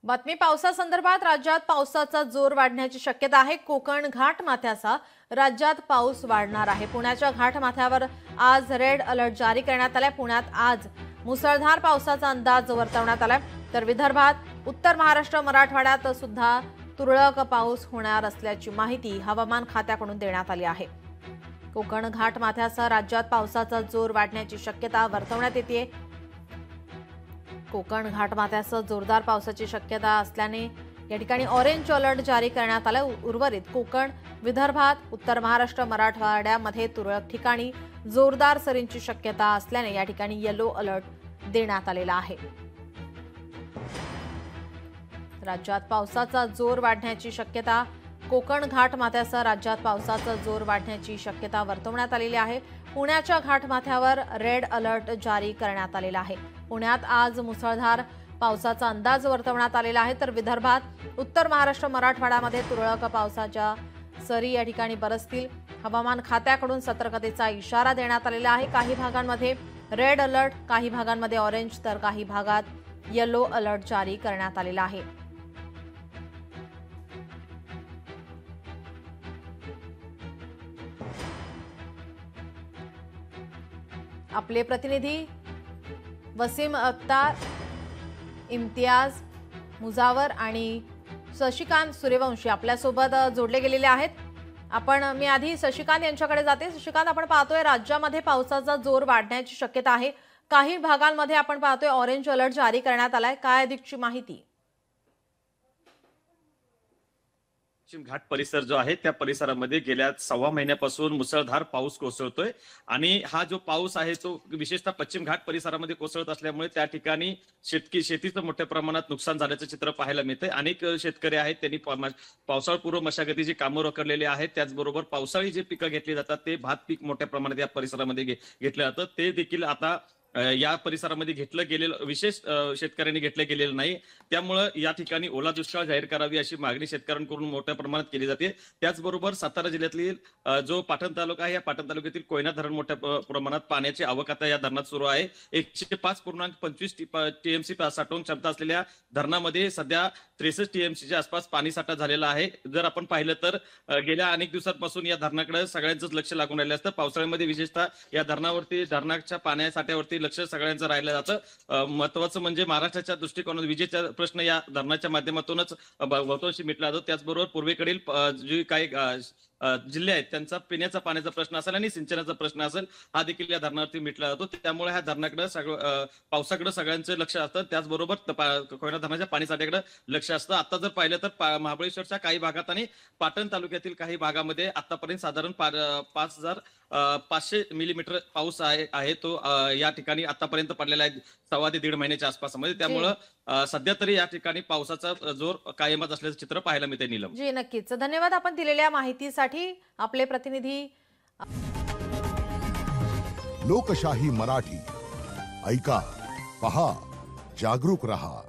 बातमी पावसासंदर्भात राज्यात पावसाचा जोर वाढण्याची शक्यता आहे। कोकण घाटमाथ्याचा राज्यात पाऊस वाढणार आहे। पुण्याच्या घाटमाथ्यावर आज रेड अलर्ट जारी करण्यात आलाय। पुण्यात आज मुसळधार पावसाचा अंदाज वर्तवण्यात आलाय, तर विदर्भात, उत्तर महाराष्ट्र, मराठवाड्यात सुद्धा तुरळक पाऊस होणार असल्याची माहिती हवामान खात्याकडून देण्यात आली आहे। कोकण घाटमाथ्यासह राज्यात पावसाचा जोर वाढण्याची शक्यता वर्तवण्यात येते। कोकण घाटमाथ्यासह जोरदार पावसाची शक्यता असल्याने या ठिकाणी ऑरेंज अलर्ट जारी करण्यात आला। उर्वरित कोकण, विदर्भात, उत्तर महाराष्ट्र, मराठवाड्यामध्ये तुरळक ठिकाणी जोरदार सरींची शक्यता असल्याने या ठिकाणी येलो अलर्ट देण्यात आलेला आहे। राज्यात पावसाचा जोर वाढण्याची शक्यता, कोकण घाटमाथ्यासह राज्यात पावसाचा जोर वाढण्याची शक्यता वर्तवण्यात आलेली आहे। पुण्याच्या घाटमाथ्यावर रेड अलर्ट जारी करण्यात आलेला आहे। पुण्यात आज मुसळधार पावसाचा अंदाज वर्तवण्यात आलेला आहे, तर विदर्भात, उत्तर महाराष्ट्र, मराठवाड्यामध्ये तुरळक पावसाच्या सरी या ठिकाणी बरसतील। हवामान खात्याकडून सतर्कतेचा इशारा देण्यात आलेला आहे। काही भागांमध्ये रेड अलर्ट, काही भागांमध्ये ऑरेंज, तर काही भागात येलो अलर्ट जारी करण्यात आलेला आहे। आपले प्रतिनिधी वसीम अख्तर, इम्तियाज मुजावर आणि शशिकांत सूर्यवंशी आपल्यासोबत जोडले गेलेले आहेत। मी आधी शशिकांत यांच्याकडे जाते। शशिकांत, आपण पाहतोय राज्यामध्ये पावसाचा जोर वाढण्याची शक्यता आहे। काही भागांमध्ये आपण पाहतोय ऑरेंज अलर्ट जारी करण्यात आलाय, काय अधिकची माहिती? पश्चिम घाट परिसर जो आहे त्या परिसरामध्ये गेल्या सव्वा महिन्यापासून मुसळधार पाऊस कोसळतोय आणि हा जो पाऊस आहे तो विशेषतः पश्चिम घाट परिसरामध्ये कोसळत असल्यामुळे त्या ठिकाणी शेतीचं मोठ्या प्रमाणात नुकसान झाल्याचं चित्र पाहायला मिळतंय। अनेक शेतकरी आहेत, त्यांनी पावसाळपूर्व मशागतीची कामं रखडलेली आहेत। त्याचबरोबर पावसाळी जे पिकं घेतली जातात ते भात पीक मोठ्या प्रमाणात या परिसरामध्ये घेतलं जातं, ते देखील आता या परिसरामध्ये घेतलं गेलेलं विशेष शेतकऱ्यांनी घेतलं गेलेलं नाही। त्यामुळे या ठिकाणी ओला दुष्काळ जाहीर करावी अशी मागणी शेतकऱ्यांकडून मोठ्या प्रमाणात केली जाते। त्याचबरोबर सातारा जिल्ह्यातील जो पाटण तालुका आहे, या पाटण तालुक्यातील कोयना धरण मोठ्या प्रमाणात पाण्याची आवक आता या धरणात सुरू आहे। 105.25 टीएमसी साठवण क्षमता असलेल्या धरणामध्ये सध्या 63 टीएमसीच्या आसपास पाणी साठा झालेला आहे। जर आपण पाहिलं तर गेल्या अनेक दिवसांपासून या धरणाकडे सगळ्यांचंच लक्ष लागून राहिलं असतं। पावसाळ्यामध्ये विशेषतः या धरणाच्या पाण्या साठ्यावरती लक्ष सगळ्यांचं राहिलं जातं। महत्वाचं म्हणजे महाराष्ट्राच्या दृष्टिकोनातून विजेचा प्रश्न या धरणाच्या माध्यमातूनच बहुतांशी मिटला जातो। त्याचबरोबर पूर्वेकडील जे काही जिल्हे आहेत त्यांचा पिण्याचा पाण्याचा प्रश्न असेल आणि सिंचनाचा प्रश्न असेल, हा देखील या धरणावरती मिटला जातो। त्यामुळे ह्या धरणाकडे पावसाकडे सगळ्यांचं लक्ष असतं। त्याचबरोबर कोयना धरणाच्या पाणीसाठ्याकडे लक्ष असतं। आता जर पाहिलं तर महाबळेश्वरच्या काही भागात आणि पाटण तालुक्यातील काही भागामध्ये आतापर्यंत साधारण 5,500 मिलीमीटर पाऊस आहे तो या ठिकाणी आतापर्यंत पडलेला आहे, सव्वा ते दीड महिन्याच्या आसपासमध्ये। त्यामुळे सध्या तरी या ठिकाणी पावसाचा जोर कायमच असल्याचं चित्र पाहायला मिळते। नीलम जी, नक्कीच धन्यवाद आपण दिलेल्या माहितीसाठी। आपले प्रतिनिधी लोकशाही मराठी ऐका, पहा, जागरूक रहा।